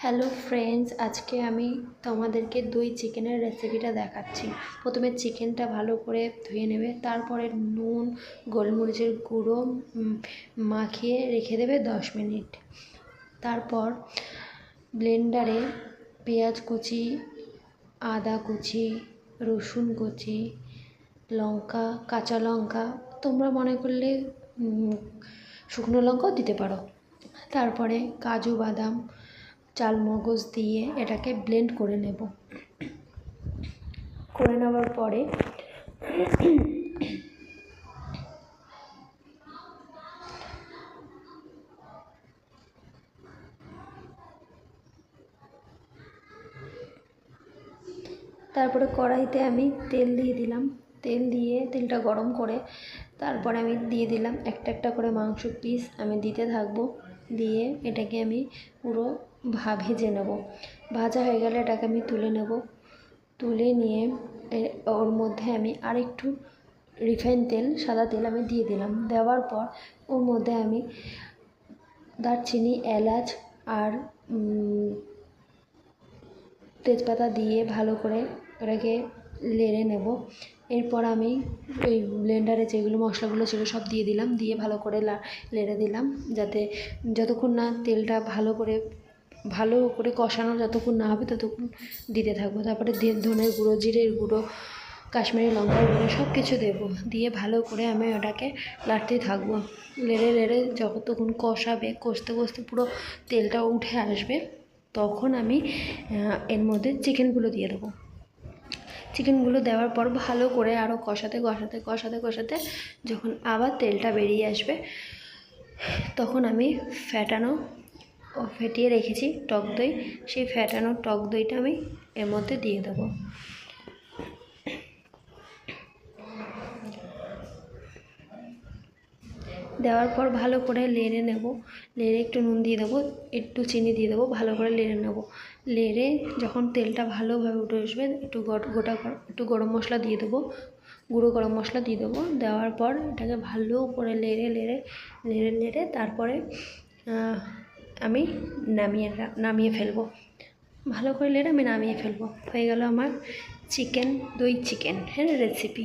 Hello friends, আজকে আমি তোমাদেরকে দই চিকেনের রেসিপিটা দেখাচ্ছি। প্রথমে চিকেনটা ভালো করে ধুয়ে নেবে, তারপরে নুন গোলমরিচের গুঁড়ো মাখিয়ে রেখে দেবে 10 মিনিট। তারপর ব্লেন্ডারে পেঁয়াজ কুচি, আদা কুচি, রসুন কুচি, লঙ্কা, কাঁচা লঙ্কা, তোমরা মনে করলে শুকনো লঙ্কাও দিতে পারো। তারপরে কাজু বাদাম, চালমগজ দিয়ে এটাকে ব্লেন্ড করে নেব। করে নেওয়ার পরে তারপরে কড়াইতে আমি তেল দিয়ে দিলাম। তেলটা গরম করে তারপরে আমি দিয়ে দিলাম একটা একটা করে মাংস পিস আমি দিতে থাকবো। দিয়ে এটাকে আমি পুরো ভেজে নেব। ভাজা হয়ে গেলে এটাকে আমি তুলে নেব। তুলে নিয়ে ওর মধ্যে আমি আরেকটু রিফাইন তেল, সাদা তেল আমি দিয়ে দিলাম। দেওয়ার পর ওর মধ্যে আমি দারচিনি, এলাচ আর তেজপাতা দিয়ে ভালো করে ওটাকে নেড়ে নেব। এরপর আমি ওই ব্লেন্ডারে যেগুলো মশলাগুলো ছিল সব দিয়ে দিলাম। দিয়ে ভালো করে নেড়ে দিলাম, যাতে যতক্ষণ না তেলটা ভালো করে কষানো যতক্ষণ না হবে ততক্ষণ দিতে থাকবো। তারপরে ধনের গুঁড়ো, জিরের গুঁড়ো, কাশ্মীরি লঙ্কার গুঁড়ো সব কিছু দেবো। দিয়ে ভালো করে আমি ওটাকে নাড়তে থাকবো। নেড়ে যতক্ষণ কষাবে, কষতে কষতে পুরো তেলটা উঠে আসবে, তখন আমি এর মধ্যে চিকেনগুলো দিয়ে দেবো। চিকেনগুলো দেওয়ার পর ভালো করে আরও কষাতে যখন আবার তেলটা বেরিয়ে আসবে, তখন আমি ফেটিয়ে রেখেছি টক দই, সেই ফেটানো টক দইটা আমি এর মধ্যে দিয়ে দেবো। দেওয়ার পর ভালো করে নেড়ে নেব। নেড়ে একটু নুন দিয়ে দেবো, একটু চিনি দিয়ে দেবো, ভালো করে নেড়ে নেব। নেড়ে যখন তেলটা ভালোভাবে উঠে আসবে, একটু গরম মশলা দিয়ে দেবো, গুঁড়ো গরম মশলা দিয়ে দেবো। দেওয়ার পর এটাকে ভালো করে নেড়ে তারপরে আমি নামিয়ে ফেলবো। ভালো করে নেড়ে আমি নামিয়ে ফেলবো। হয়ে গেল আমার দই চিকেন রেসিপি।